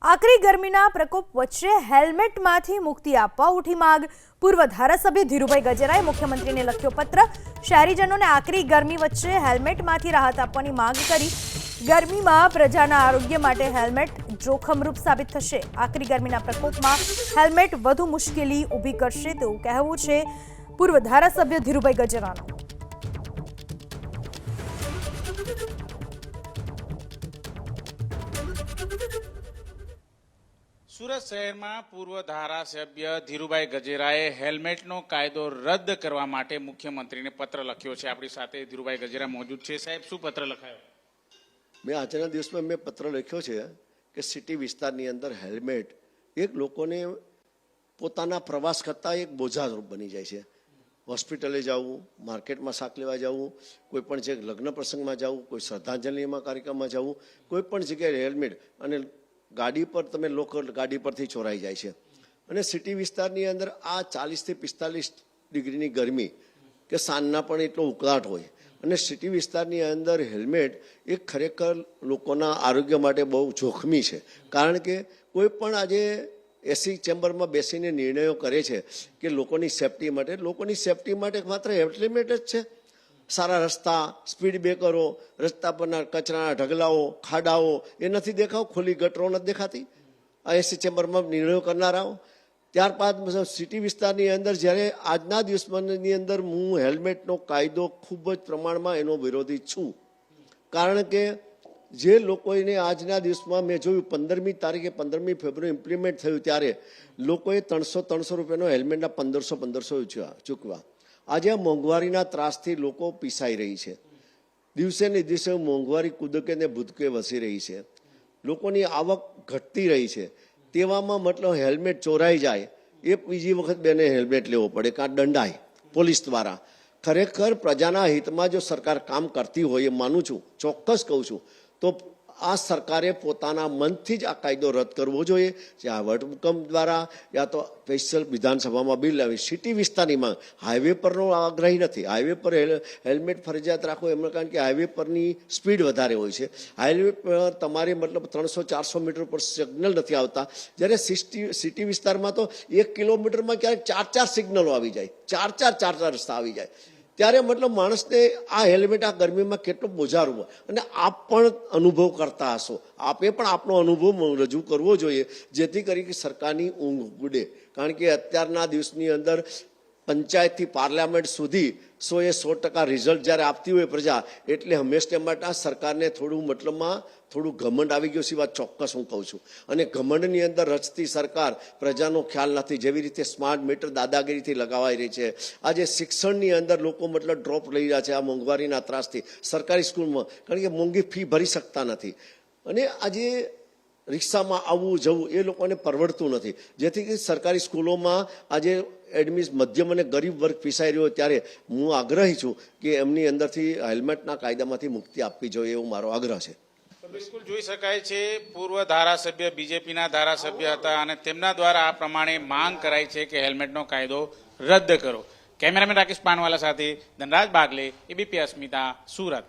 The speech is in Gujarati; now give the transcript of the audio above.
આકરી ગરમીના પ્રકોપ વચ્ચે હેલ્મેટમાંથી મુક્તિ આપવા ઉઠી માંગ। પૂર્વ ધારાસભ્ય ધીરુભાઈ ગજેરાએ મુખ્યમંત્રીને લખ્યો પત્ર। શહેરીજનોને આકરી ગરમી વચ્ચે હેલ્મેટમાંથી રાહત આપવાની માંગ કરી। ગરમીમાં પ્રજાના આરોગ્ય માટે હેલ્મેટ જોખમરૂપ સાબિત થશે। આકરી ગરમીના પ્રકોપમાં હેલ્મેટ વધુ મુશ્કેલી ઊભી કરશે તેવું કહેવું છે પૂર્વ ધારાસભ્ય ધીરુભાઈ ગજેરાનું। સુરત શહેરમાં પૂર્વ ધારાસભ્ય ધીરુભાઈ ગજેરાએ હેલ્મેટનો કાયદો રદ કરવા માટે મુખ્યમંત્રીને પત્ર લખ્યો છે। આપણી સાથે ધીરુભાઈ ગજેરા મોજૂદ છે। સાહેબ, શું પત્ર લખાયો? મેં આજના દિવસમાં પત્ર લખ્યો છે કે સિટી વિસ્તારની અંદર હેલ્મેટ એક લોકોને પોતાના પ્રવાસ કરતાં એક બોજારૂપ બની જાય છે। હોસ્પિટલે જવું, માર્કેટમાં શાક લેવા જવું, કોઈ પણ જગ્યાએ લગ્ન પ્રસંગમાં જવું, કોઈ શ્રદ્ધાંજલિમાં કાર્યક્રમમાં જવું, કોઈ પણ જગ્યાએ હેલ્મેટ અને ગાડી પર તમે લોકલ ગાડી પરથી ચોરાઈ જાય છે। અને સિટી વિસ્તારની અંદર આ 40 થી 45 ડિગ્રીની ગરમી કે સાંજના પણ એટલો ઉકળાટ હોય અને સિટી વિસ્તારની અંદર હેલ્મેટ એ ખરેખર લોકોના આરોગ્ય માટે બહુ જોખમી છે। કારણ કે કોઈ પણ આજે એસી ચેમ્બરમાં બેસીને નિર્ણયો કરે છે કે લોકોની સેફટી માટે માત્ર હેલ્મેટ જ છે। સારા રસ્તા, સ્પીડ બ્રેકરો, રસ્તા પરના કચરાના ઢગલાઓ, ખાડાઓ એ નથી દેખાવ, ખુલ્લી ગટરો નથી દેખાતી આ એસી ચેમ્બરમાં નિર્ણયો કરનારાઓ। ત્યારબાદ સિટી વિસ્તારની અંદર જ્યારે આજના દિવસની અંદર હું હેલ્મેટનો કાયદો ખૂબ જ પ્રમાણમાં એનો વિરોધી છું। કારણ કે જે લોકોને આજના દિવસમાં મેં જોયું 15મી તારીખે 15મી ફેબ્રુઆરી ઇમ્પ્લિમેન્ટ થયું ત્યારે લોકોએ 300 રૂપિયાનો હેલ્મેટના 1500 ચૂકવા। આજે મોંઘવારીના ત્રાસથી લોકો પીસાઈ રહી છે। દિવસે ને દિવસે મોંઘવારી કૂદકે ને ભૂદકે વસી રહી છે। લોકોની આવક ઘટતી રહી છે। તેવામાં મતલબ હેલ્મેટ ચોરાઈ જાય એ બીજી વખત બેને હેલ્મેટ લેવો પડે કાં દંડાય પોલીસ દ્વારા। ખરેખર પ્રજાના હિતમાં જો સરકાર કામ કરતી હોય એ માનું છું, ચોક્કસ કહું છું, તો આ સરકારે પોતાના મનથી જ આ કાયદો રદ કરવો જોઈએ। જ્યાં વટહુકમ દ્વારા યા તો સ્પેશિયલ વિધાનસભામાં બિલ લાવી સિટી વિસ્તારની માંગ હાઈવે પરનો આગ્રહી નથી। હાઈવે પર હેલ્મેટ ફરજિયાત રાખો એમાં કારણ કે હાઈવે પરની સ્પીડ વધારે હોય છે। હાઈવે પર તમારે મતલબ 300-400 મીટર પર સિગ્નલ નથી આવતા, જ્યારે સિટી વિસ્તારમાં તો 1 કિલોમીટરમાં ક્યારેક 4 સિગ્નલો આવી જાય, 4 રસ્તા આવી જાય। ત્યારે મતલબ માણસને આ હેલ્મેટ આ ગરમીમાં કેટલો બોજારૂપ હોય અને આપ પણ અનુભવ કરતા હશો, આપે પણ આપનો અનુભવ રજૂ કરવો જોઈએ જેથી કરી કે સરકારની ઊંઘ ઉડે। કારણ કે અત્યારના દિવસની અંદર પંચાયતથી પાર્લામેન્ટ સુધી 100% રિઝલ્ટ જ્યારે આપતી હોય પ્રજા, એટલે હંમેશા માટે આ સરકારને થોડું ઘમંડ આવી ગયો છે, વાત ચોક્કસ હું કહું છું। અને ઘમંડની અંદર રચતી સરકાર પ્રજાનો ખ્યાલ નથી। જેવી રીતે સ્માર્ટ મીટર દાદાગીરીથી લગાવાઈ રહી છે, આજે શિક્ષણની અંદર લોકો ડ્રોપ લઈ રહ્યા છે આ મોંઘવારીના ત્રાસથી સરકારી સ્કૂલમાં, કારણ કે મોંઘી ફી ભરી શકતા નથી અને આજે રિક્ષામાં આવવું જવું એ લોકોને પરવડતું નથી। જેથી કે સરકારી સ્કૂલોમાં આજે મધ્યમ અને ગરીબ વર્ગ પીસાઈ રહ્યો, ત્યારે હું આગ્રહી છું કે એમની અંદરથી હેલ્મેટના કાયદામાંથી મુક્તિ આપવી જોઈએ એવો મારો આગ્રહ છે। બિલકુલ જોઈ શકાય છે, પૂર્વ ધારાસભ્ય બીજેપીના ધારાસભ્ય હતા અને તેમના દ્વારા આ પ્રમાણે માંગ કરાઈ છે કે હેલ્મેટનો કાયદો રદ કરો। કેમેરામેન રાકેશ પાનવાલા સાથે ધનરાજ બાગલે, એબીપી અસ્મિતા, સુરત।